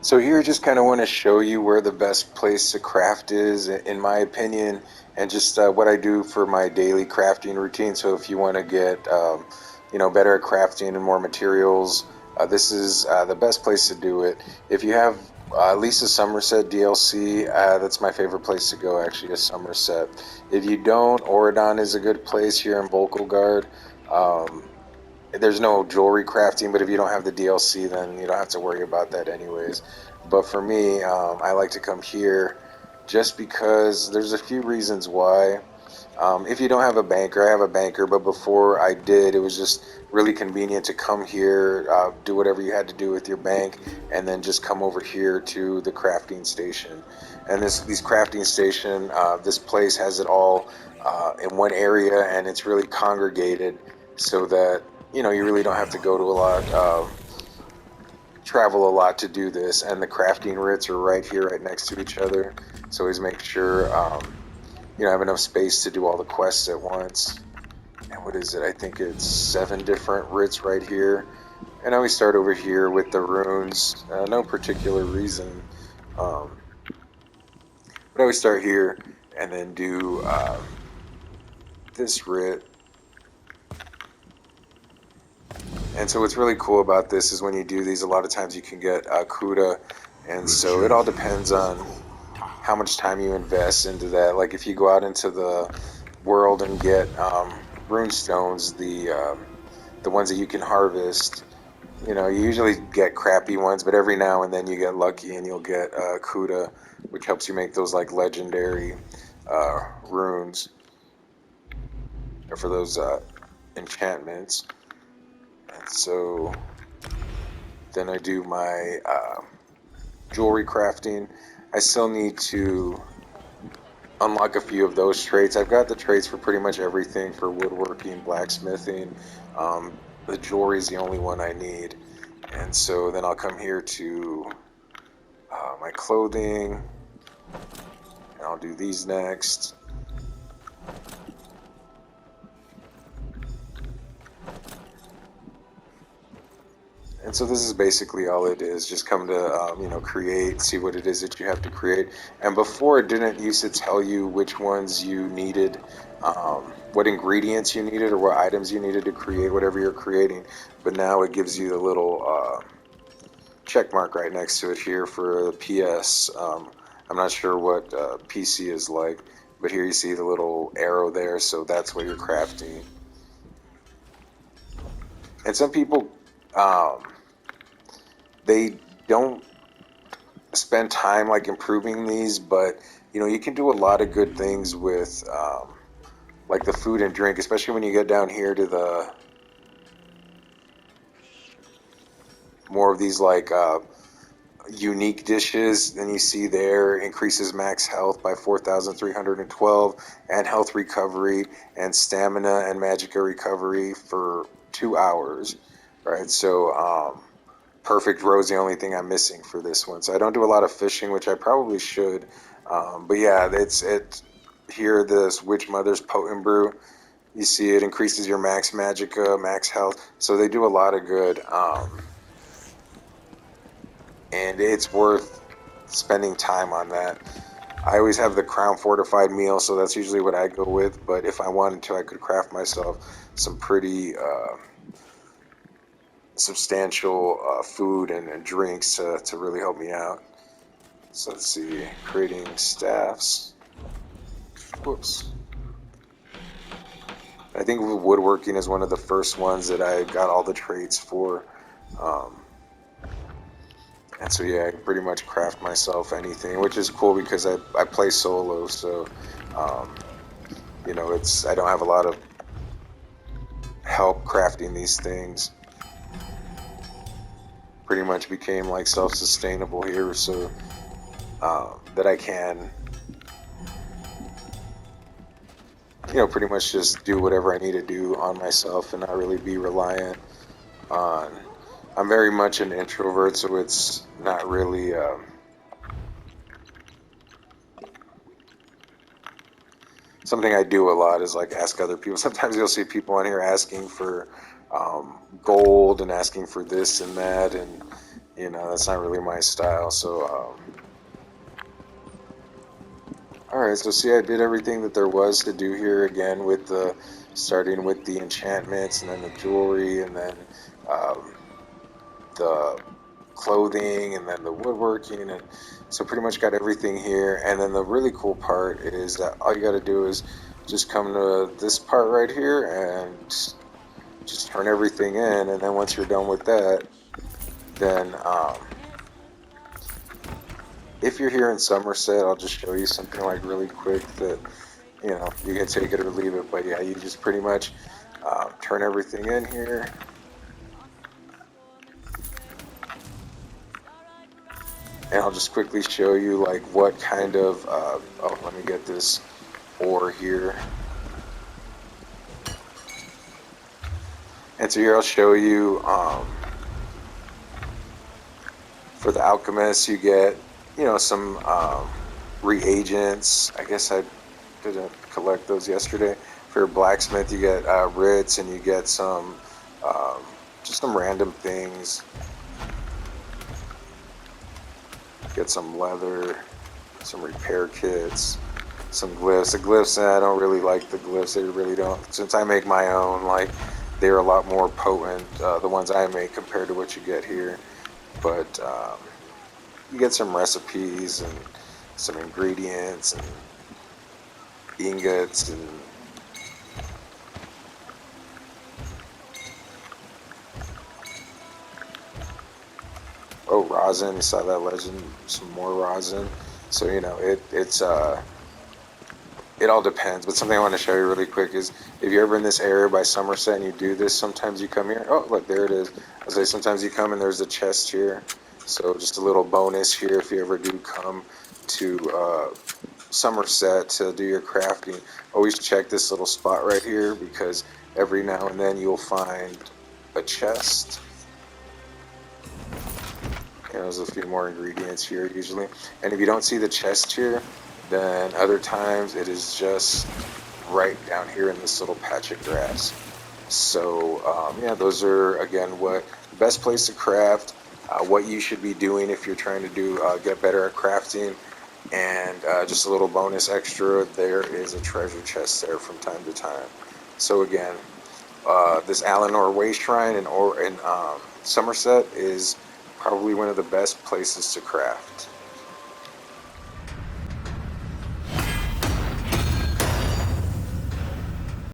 So here, just kind of want to show you where the best place to craft is, in my opinion, and just what I do for my daily crafting routine. So if you want to get, better at crafting and more materials, this is the best place to do it. If you have Lisa Somerset DLC, that's my favorite place to go. Actually, is Somerset. If you don't, Oridon is a good place here in Volkelgard. Um, there's no jewelry crafting, but if you don't have the DLC, then you don't have to worry about that anyways. But for me, I like to come here just because there's a few reasons why. If you don't have a banker, I have a banker, but before I did, it was just really convenient to come here, do whatever you had to do with your bank, and then just come over here to the crafting station. And these crafting station, this place has it all in one area, and it's really congregated so that you really don't have to go to a lot, travel a lot to do this. And the crafting writs are right here, right next to each other. So always make sure have enough space to do all the quests at once. And what is it? I think it's 7 different writs right here. And I always start over here with the runes. No particular reason. But I always start here and then do this writ. And so what's really cool about this is when you do these, a lot of times you can get Kuda. And so it all depends on how much time you invest into that. Like if you go out into the world and get rune stones, the ones that you can harvest, you usually get crappy ones, but every now and then you get lucky and you'll get Kuda, which helps you make those like legendary runes for those enchantments. And so then I do my jewelry crafting. I still need to unlock a few of those traits. I've got the traits for pretty much everything for woodworking, blacksmithing. The jewelry is the only one I need. And so then I'll come here to my clothing, and I'll do these next. And so this is basically all it is. Just come to, create, see what it is that you have to create. And before, it didn't used to tell you which ones you needed, what ingredients you needed or what items you needed to create whatever you're creating. But now it gives you the little check mark right next to it here for the PS. I'm not sure what PC is like, but here you see the little arrow there, so that's what you're crafting. And some people, um, they don't spend time like improving these, but you can do a lot of good things with like the food and drink, especially when you get down here to the more of these like unique dishes. Then you see there increases max health by 4,312 and health recovery and stamina and magicka recovery for 2 hours, right? So perfect row is the only thing I'm missing for this one. So I don't do a lot of fishing, which I probably should. But yeah, it here, this Witch Mother's Potent Brew. You see it increases your max magicka, max health. So they do a lot of good. And it's worth spending time on that. I always have the Crown Fortified meal, so that's usually what I go with. But if I wanted to, I could craft myself some pretty substantial food and drinks to really help me out. So let's see, creating staffs. Whoops. I think woodworking is one of the first ones that I got all the traits for. Um, and so yeah, I can pretty much craft myself anything, which is cool because I play solo, so um, it's I don't have a lot of help crafting these things. Pretty much became like self-sustainable here, so that I can pretty much just do whatever I need to do on myself and not really be reliant on. I'm very much an introvert, so it's not really something I do a lot is like ask other people. Sometimes you'll see people on here asking for gold and asking for this and that, and You know, that's not really my style. So, all right. So see, I did everything that there was to do here again with the starting with the enchantments and then the jewelry and then um, the clothing and then the woodworking, and so pretty much got everything here. And then the really cool part is that all you got to do is just come to this part right here and just turn everything in, and then once you're done with that, then if you're here in Somerset, I'll just show you something like really quick that, you know, you can take it or leave it. But yeah, you just pretty much turn everything in here, and I'll just quickly show you like what kind of oh, let me get this ore here. And so here I'll show you for the alchemist, you get, you know, some reagents. I guess I didn't collect those yesterday. For your blacksmith, you get writs, and you get some um, just some random things. Get some leather, some repair kits, some glyphs. The glyphs, I don't really like the glyphs. They really don't. Since I make my own, like they're a lot more potent. The ones I make compared to what you get here, but you get some recipes and some ingredients and ingots and oh, rosin. You saw that legend? Some more rosin. So you know it all depends. But something I want to show you really quick is if you're ever in this area by Somerset and you do this, sometimes you come here. Oh, look, there it is. I say sometimes you come and there's a chest here. So just a little bonus here if you ever do come to Somerset to do your crafting. Always check this little spot right here because every now and then you'll find a chest. There's a few more ingredients here usually. And if you don't see the chest here, then other times it is just right down here in this little patch of grass. So yeah, those are again what the best place to craft, what you should be doing if you're trying to do get better at crafting, and just a little bonus extra, there is a treasure chest there from time to time. So again, this Alinor Way Shrine in Somerset is probably one of the best places to craft.